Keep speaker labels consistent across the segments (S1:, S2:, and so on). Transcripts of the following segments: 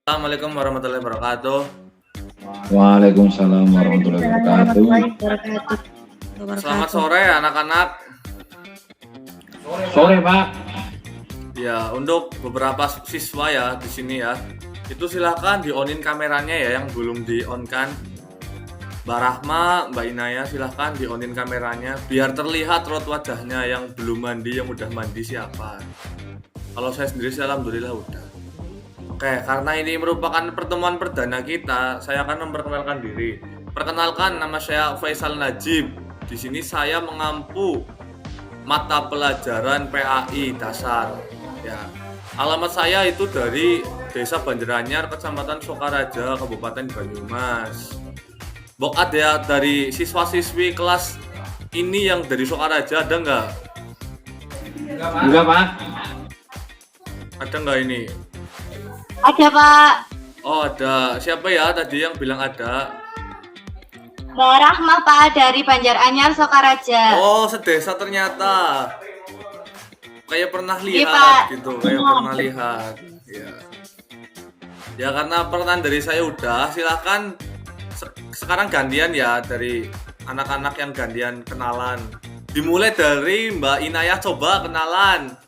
S1: Assalamualaikum warahmatullahi wabarakatuh.
S2: Waalaikumsalam warahmatullahi wabarakatuh.
S1: Selamat sore anak-anak.
S2: Sore Pak.
S1: Ya, untuk beberapa siswa ya di sini ya, itu silahkan di-onin kameranya ya yang belum di-on-kan. Mbak Rahma, Mbak Inaya silahkan di-onin kameranya biar terlihat raut wajahnya yang belum mandi, yang udah mandi siapa. Kalau saya sendiri sih alhamdulillah udah. Oke, karena ini merupakan pertemuan perdana kita, saya akan memperkenalkan diri. Perkenalkan, nama saya Faisal Najib. Di sini saya mengampu mata pelajaran PAI dasar. Ya, alamat saya itu dari Desa Banjaranyar, Kecamatan Sokaraja, Kabupaten Banyumas. Bok ada dari siswa-siswi kelas ini yang dari Sokaraja ada nggak?
S2: Enggak Pak.
S1: Ada nggak ini?
S3: Ada Pak.
S1: Oh ada. Siapa ya tadi yang bilang ada?
S3: Mbak Rahma Pak dari Banjaranyar Sokaraja.
S1: Oh sedesa ternyata. Kayak pernah
S3: Iya,
S1: lihat
S3: Pak.
S1: gitu. Kayak pernah lihat. Ya. Ya karena pertanyaan dari saya udah. Silahkan sekarang gantian ya dari anak-anak yang gantian kenalan. Dimulai dari Mbak Inayah, coba kenalan.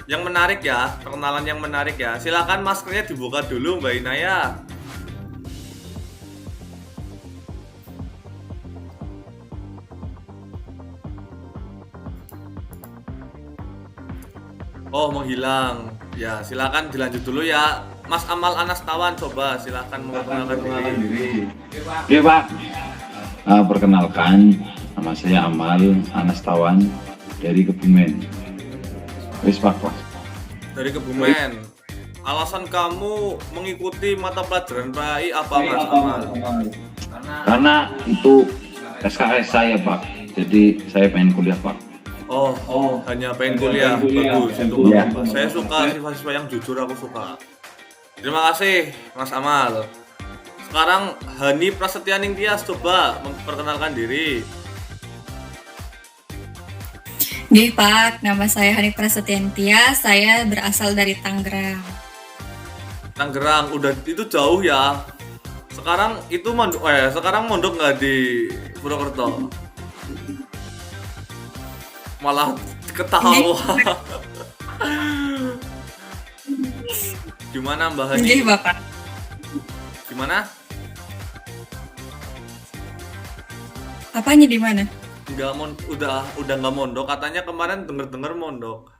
S1: Yang menarik ya, perkenalan yang menarik ya. Silakan maskernya dibuka dulu Mbak Inaya. Oh menghilang. Ya silakan dilanjut dulu ya. Mas Amal Anastawan coba silakan memperkenalkan diri.
S2: Iya Pak. Perkenalkan, nama saya Amal Anastawan dari Kebumen. Wis Pak.
S1: Dari Kebumen. Alasan kamu mengikuti mata pelajaran PAI apa Mas Amal?
S2: Karena itu SKS saya Pak. Jadi saya pengen kuliah Pak.
S1: Oh, hanya pengen kuliah. Bagus itu
S2: Iya.
S1: Bapak. Saya suka siswa-siswa yang jujur, aku suka. Terima kasih Mas Amal. Sekarang Hani Prasetyaning Tias coba memperkenalkan diri.
S4: Nggih Pak, nama saya Hani Prasetyantia, saya berasal dari Tangerang.
S1: Tangerang, udah itu jauh ya. Sekarang itu sekarang mondok nggak di Purwokerto? Malah ketawa. Gimana Mbak Hani?
S4: Nggih Bapak.
S1: Gimana?
S4: Apanya di mana?
S1: Udah nggak mondok, katanya kemarin denger mondok.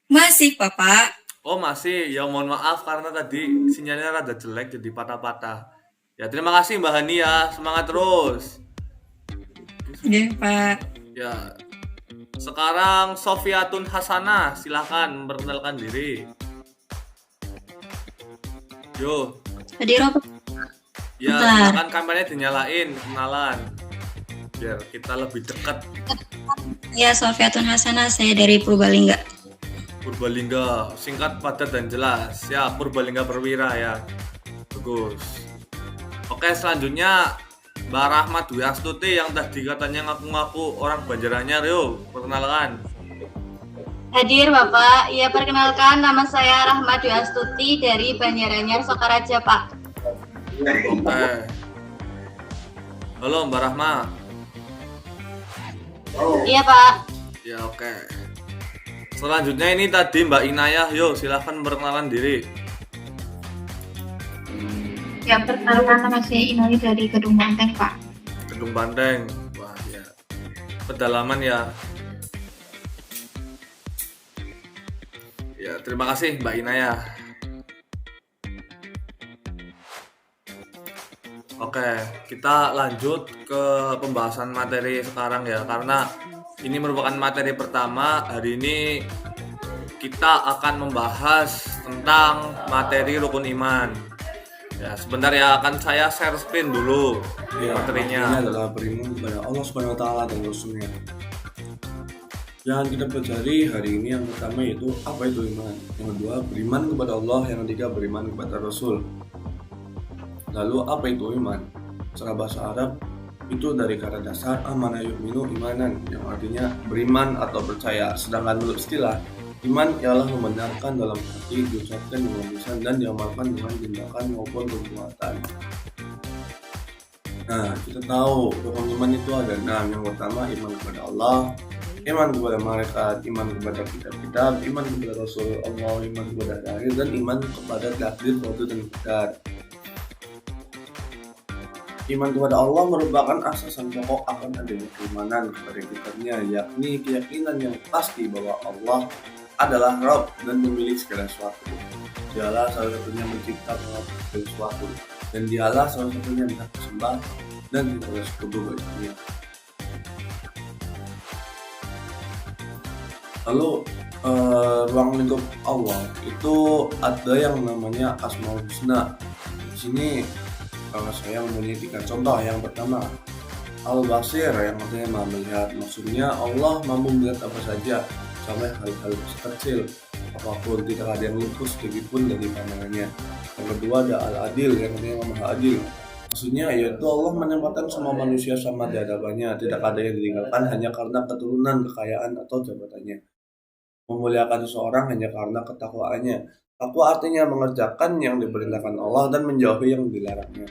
S4: Masih Bapak.
S1: Oh masih, ya mohon maaf karena tadi sinyalnya rada jelek jadi patah-patah. Ya terima kasih Mbak Hani ya, semangat terus.
S4: Nggih Pak.
S1: Ya, sekarang Sofiatun Hasanah, silahkan memperkenalkan diri. Yo,
S3: Hadir apa?
S1: ya
S3: Bentar.
S1: silakan kameranya dinyalain, kenalan. Biar kita lebih dekat.
S3: Ya, Sofiatun Hasanah, saya dari Purbalingga.
S1: Purbalingga, singkat, padat dan jelas. Ya, Purbalingga Perwira ya. Bagus. Oke, selanjutnya Mbak Rahma Dwi Astuti yang tadi katanya ngaku-ngaku orang Banjaranyar, yuk perkenalkan.
S3: Hadir Bapak. Ya, perkenalkan nama saya Rahma Dwi Astuti dari Banjaranyar Sokaraja Pak.
S1: Oke. Halo Mbak Rahma.
S3: Iya Pak.
S1: Ya oke. Selanjutnya ini tadi Mbak Inayah, yuk silahkan memperkenalkan diri.
S5: Ya, perkenalkan nama saya Inali dari Gedung Banteng, Pak.
S1: Gedung Banteng. Wah ya. Pedalaman ya. Ya terima kasih Mbak Inayah. Oke, kita lanjut ke pembahasan materi sekarang ya, karena ini merupakan materi pertama. Hari ini kita akan membahas tentang materi rukun iman. Ya, sebentar ya, akan saya share screen dulu materinya.
S6: Ini adalah beriman kepada Allah Subhanahu wa taala dan Rasulnya. Yang kita pelajari hari ini yang pertama yaitu apa itu iman. Yang kedua beriman kepada Allah. Yang ketiga beriman kepada Rasul. Lalu apa itu iman? Secara bahasa Arab itu dari kata dasar amana yu'minu imanan yang artinya beriman atau percaya. Sedangkan menurut istilah Iman ialah membenarkan dalam hati, diucapkan dengan lisan, dan diamalkan dengan tindakan maupun perbuatan. Nah, kita tahu rukun iman itu ada 6. Yang pertama, iman kepada Allah, iman kepada malaikat, iman kepada kitab-kitab, iman kepada Rasul Allah, iman kepada hari akhir, dan iman kepada takdir, qadar, dan qadar. Iman kepada Allah merupakan asasan pokok akan adanya keimanan kepada kitabnya, yakni keyakinan yang pasti bahwa Allah adalah Rabb dan pemilik segala sesuatu. Dialah salah satunya mencipta segala sesuatu, dan dialah salah satunya yang disembah dan tidak ada sekutu baginya. Lalu ruang lingkup Allah itu ada yang namanya Asmaul Husna. Di sini saya mempunyai 3 contoh. Yang pertama, Al-Basir, yang artinya maha melihat. Maksudnya Allah mampu melihat apa saja, sampai hal-hal kecil apapun, tidak ada yang luput sedikit pun dari pandangannya. Yang kedua ada Al-Adil, yang artinya maha adil. Maksudnya yaitu Allah menempatkan semua manusia sama di hadapannya, tidak ada yang ditinggalkan hanya karena keturunan, kekayaan, atau jabatannya. Memuliakan seseorang hanya karena ketakwaannya. Takwa artinya mengerjakan yang diperintahkan Allah dan menjauhi yang dilarangnya.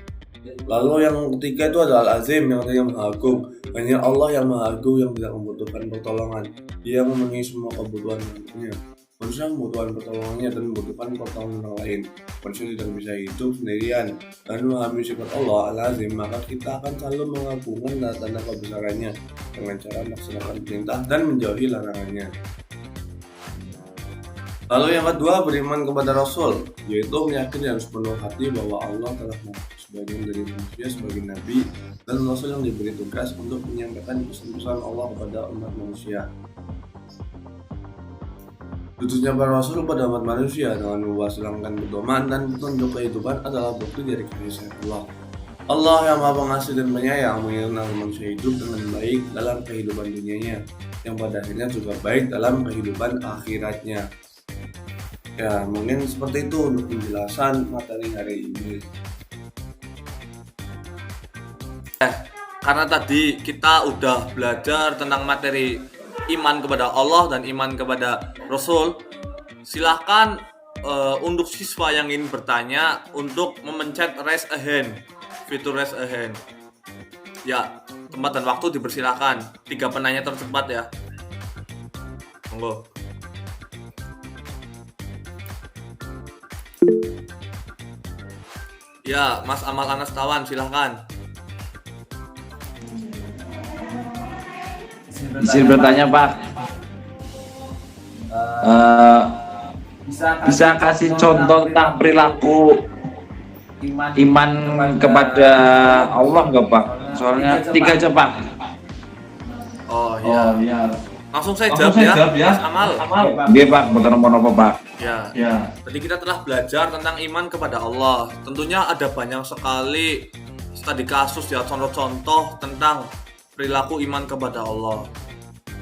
S6: Lalu yang ketiga itu adalah Al-Azim, yang artinya maha agung. Hanya Allah yang maha agung yang tidak membutuhkan pertolongan. Dia memenuhi semua kebutuhan manusia. Manusia membutuhkan pertolongannya dan membutuhkan pertolongan orang lain. Manusia tidak bisa hidup sendirian. Dan memahami sifat Allah Al-Azim, maka kita akan selalu mengagungkan tanda-tanda kebesarannya dengan cara melaksanakan perintah dan menjauhi larangannya. Lalu yang kedua, beriman kepada Rasul, yaitu meyakini harus penuh hati bahwa Allah telah mengutus sebagian dari manusia sebagai Nabi dan Rasul yang diberi tugas untuk menyampaikan pesan-pesan Allah kepada umat manusia. Utusnya para Rasul pada umat manusia dengan mewasilakan pedoman dan petunjuk kehidupan adalah bukti dari kasih Allah. Allah yang maha pengasih dan penyayang menginginkan manusia hidup dengan baik dalam kehidupan dunianya, yang pada akhirnya juga baik dalam kehidupan akhiratnya. Ya, mungkin seperti itu untuk penjelasan materi hari ini.
S1: Karena tadi kita udah belajar tentang materi iman kepada Allah dan iman kepada Rasul, silahkan untuk siswa yang ingin bertanya untuk memencet raise a hand, fitur raise a hand. Ya, tempat dan waktu dipersilahkan. 3 penanya tercepat ya. Monggo. Ya, Mas Amal Anastawan, silahkan.
S2: Izin bertanya Pak, bisa kasih contoh tentang perilaku iman kepada Allah nggak Pak? Soalnya 3 aja Pak.
S1: Oh ya. Langsung saya jawab ya, Mas Amal.
S2: Iya Pak, betul apa Pak?
S1: Ya. Tadi kita telah belajar tentang iman kepada Allah. Tentunya ada banyak sekali studi kasus ya, contoh-contoh tentang perilaku iman kepada Allah.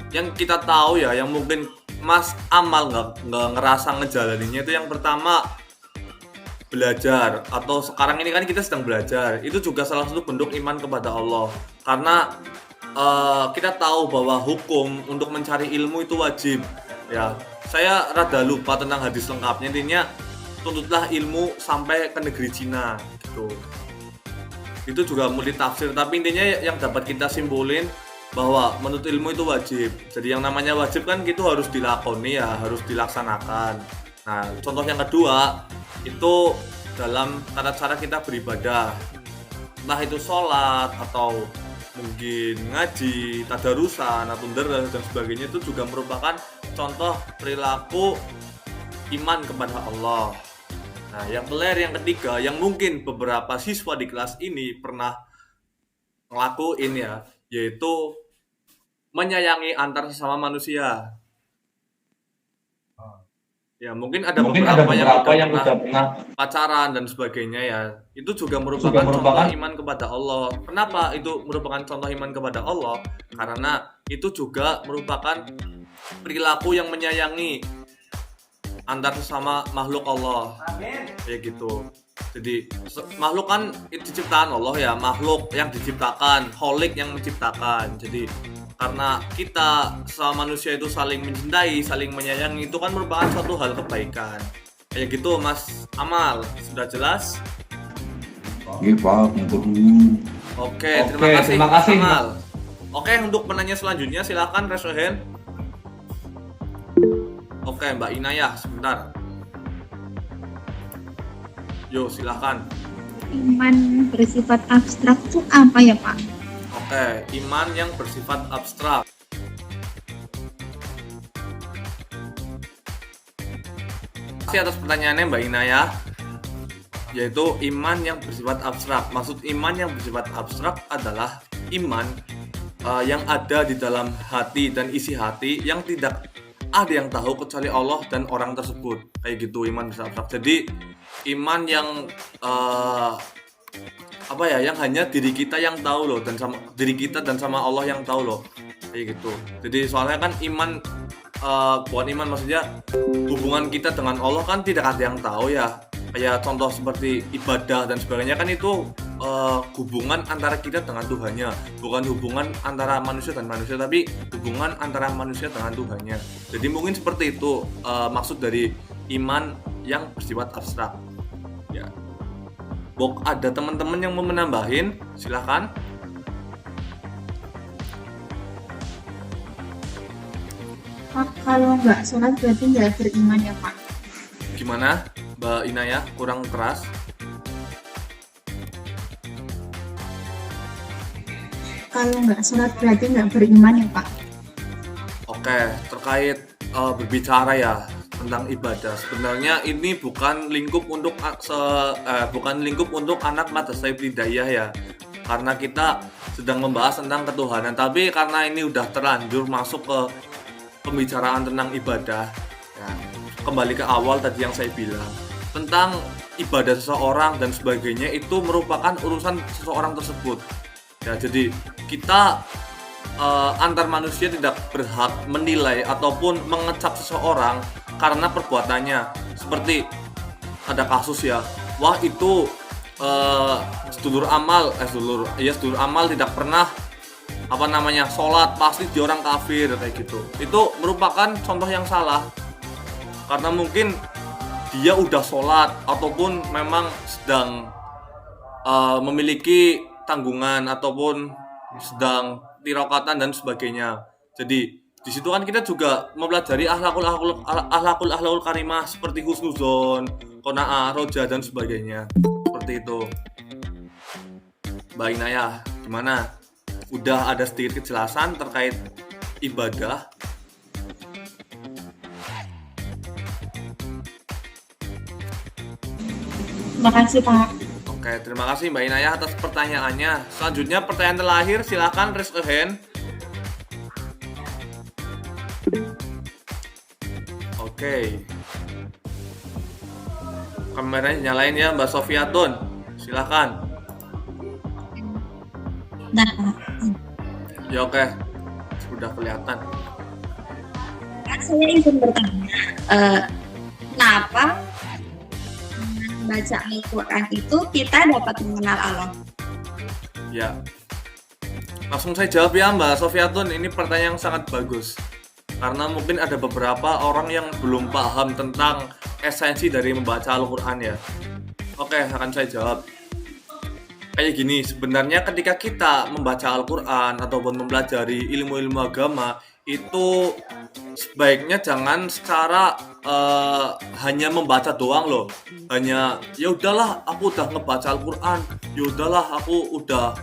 S1: Yang kita tahu ya, yang mungkin Mas Amal nggak ngerasa ngejalaninnya itu yang pertama belajar, atau sekarang ini kan kita sedang belajar. Itu juga salah satu bentuk iman kepada Allah. Karena kita tahu bahwa hukum untuk mencari ilmu itu wajib ya. Saya rada lupa tentang hadis lengkapnya, intinya tuntutlah ilmu sampai ke negeri Cina gitu. Itu juga multi tafsir, tapi intinya yang dapat kita simpulin bahwa menuntut ilmu itu wajib. Jadi yang namanya wajib kan itu harus dilakoni ya, harus dilaksanakan. Nah, contoh yang kedua itu dalam tata cara kita beribadah, entah itu sholat atau mungkin ngaji, tadarusan, atau deres dan sebagainya, itu juga merupakan contoh perilaku iman kepada Allah. Nah, yang ketiga yang mungkin beberapa siswa di kelas ini pernah ngelakuin ya, yaitu menyayangi antar sesama manusia. Ya, mungkin ada beberapa yang udah pernah pacaran dan sebagainya ya. Itu juga merupakan contoh iman kepada Allah. Kenapa itu merupakan contoh iman kepada Allah? Karena itu juga merupakan perilaku yang menyayangi antar sesama makhluk Allah. Amin. Ya gitu. Jadi makhluk kan diciptakan Allah ya, makhluk yang diciptakan, Kholik yang menciptakan. Jadi karena kita sama manusia itu saling mencintai, saling menyayangi, itu kan merupakan suatu hal kebaikan. Kayak gitu Mas Amal, sudah jelas?
S2: Nggih, Pak.
S1: Oke,
S7: Oke,
S1: terima
S7: terima kasih,
S1: kasih Amal. Oke, untuk penanya selanjutnya silakan raise your hand. Oke, Mbak Inayah, sebentar. Yo, silakan.
S5: Iman bersifat abstrak itu apa ya Pak?
S1: Oke, iman yang bersifat abstrak. Terima kasih atas pertanyaannya Mbak Inayah. Yaitu iman yang bersifat abstrak. Maksud iman yang bersifat abstrak adalah iman yang ada di dalam hati dan isi hati yang tidak ada yang tahu kecuali Allah dan orang tersebut. Kayak gitu iman bersifat abstrak. Jadi iman yang yang hanya diri kita yang tahu loh, dan sama diri kita dan sama Allah yang tahu loh, kayak gitu. Jadi soalnya kan iman bukan iman, maksudnya hubungan kita dengan Allah kan tidak ada yang tahu ya. Kayak contoh seperti ibadah dan sebagainya kan itu hubungan antara kita dengan Tuhannya, bukan hubungan antara manusia dan manusia, tapi hubungan antara manusia dengan Tuhannya. Jadi mungkin seperti itu maksud dari iman yang bersifat abstrak. Ya. Bok, ada teman-teman yang mau menambahin? Silakan.
S5: Pak, kalau nggak sholat berarti nggak beriman ya Pak?
S1: Gimana, Mbak Inayah? Kurang keras.
S5: Kalau nggak sholat berarti nggak beriman ya Pak?
S1: Oke, terkait berbicara ya tentang ibadah. Sebenarnya ini bukan lingkup untuk anak madrasah ibtidaiyah ya. Karena kita sedang membahas tentang ketuhanan, tapi karena ini udah terlanjur masuk ke pembicaraan tentang ibadah. Ya, kembali ke awal tadi yang saya bilang tentang ibadah seseorang dan sebagainya, itu merupakan urusan seseorang tersebut. Ya, jadi kita antar manusia tidak berhak menilai ataupun mengecap seseorang karena perbuatannya. Seperti ada kasus ya, wah itu sedulur amal tidak pernah sholat, pasti dia orang kafir, kayak gitu. Itu merupakan contoh yang salah, karena mungkin dia udah sholat ataupun memang sedang memiliki tanggungan ataupun sedang tirokatan dan sebagainya. Jadi di situ kan kita juga mempelajari akhlakul karimah seperti husnuzon, qanaah, roja dan sebagainya. Seperti itu. Mbak Inayah, gimana? Udah ada sedikit kejelasan terkait ibadah?
S5: Terima kasih Pak.
S1: Oke, terima kasih Mbak Inayah atas pertanyaannya. Selanjutnya pertanyaan terakhir, silakan raise a hand. Oke. Kameranya nyalain ya Mbak Sofiatun. Silakan.
S4: Nah,
S1: Ya oke. Sudah kelihatan.
S4: saya izin bertanya, kenapa dengan baca Al-Quran itu kita dapat mengenal Allah?
S1: Ya. Langsung saya jawab ya Mbak Sofiatun, ini pertanyaan yang sangat bagus. Karena mungkin ada beberapa orang yang belum paham tentang esensi dari membaca Al-Quran ya. Oke, akan saya jawab. Kayak gini, sebenarnya ketika kita membaca Al-Quran ataupun mempelajari ilmu-ilmu agama, itu sebaiknya jangan secara hanya membaca doang loh. Hanya ya udahlah aku udah ngebaca Al-Quran, ya udahlah aku udah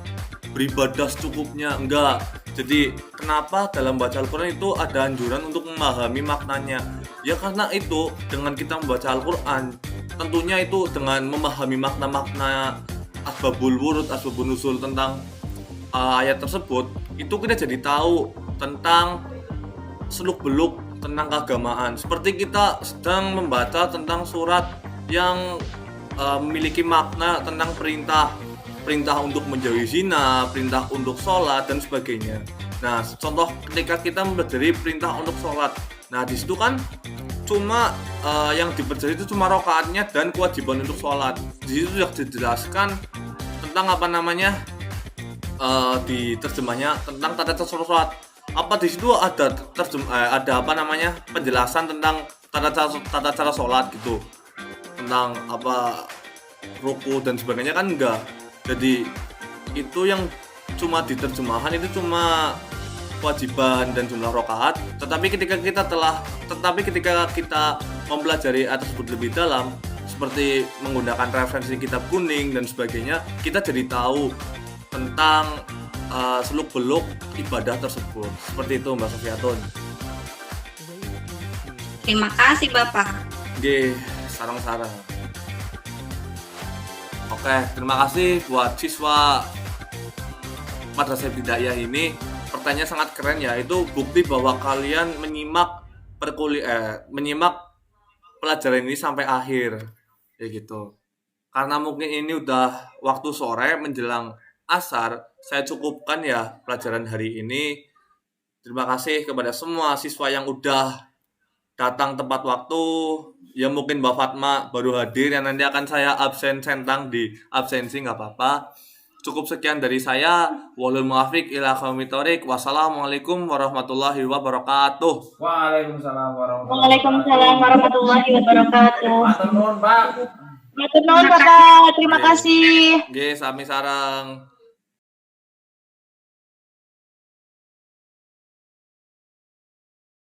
S1: beribadah secukupnya. Enggak. Jadi kenapa dalam baca Al-Quran itu ada anjuran untuk memahami maknanya? Ya karena itu dengan kita membaca Al-Quran, tentunya itu dengan memahami makna-makna asbabul wurud, asbabun nuzul tentang ayat tersebut, itu kita jadi tahu tentang seluk-beluk tentang keagamaan. Seperti kita sedang membaca tentang surat yang memiliki makna tentang perintah untuk menjauhi zina, perintah untuk sholat dan sebagainya. Nah, contoh ketika kita mempelajari perintah untuk sholat, nah di situ kan cuma yang dipelajari itu cuma rokaatnya dan kewajiban untuk sholat. Di situ sudah dijelaskan tentang apa namanya di terjemahnya tentang tata cara sholat. Apa di situ ada ada apa namanya penjelasan tentang tata cara sholat gitu, tentang apa ruku dan sebagainya kan enggak. Jadi itu yang cuma diterjemahkan itu cuma kewajiban dan jumlah rakaat. Tetapi ketika kita mempelajari tersebut lebih dalam, seperti menggunakan referensi kitab kuning dan sebagainya, kita jadi tahu tentang seluk-beluk ibadah tersebut. Seperti itu Mbak Sofiatun.
S4: Terima kasih Bapak.
S1: Oke, sarang-sarang. Oke, terima kasih buat siswa Madrasah Ibtidaiyah ini. Pertanyaan sangat keren ya, itu bukti bahwa kalian menyimak pelajaran ini sampai akhir ya gitu. Karena mungkin ini udah waktu sore menjelang asar, saya cukupkan ya pelajaran hari ini. Terima kasih kepada semua siswa yang udah datang tepat waktu. Ya mungkin Mbak Fatma baru hadir yang nanti akan saya absen centang di absensi, nggak apa-apa. Cukup sekian dari saya. Wallahul muwaffiq ila aqwamit thoriq. Wassalamualaikum warahmatullahi wabarakatuh.
S7: Waalaikumsalam warahmatullahi
S3: Waalaikumsalam warahmatullahi wabarakatuh.
S7: wabarakatuh. Matur nuwun, Pak.
S3: Matur nuwun Bapak, terima kasih.
S1: Nggih, sami sareng.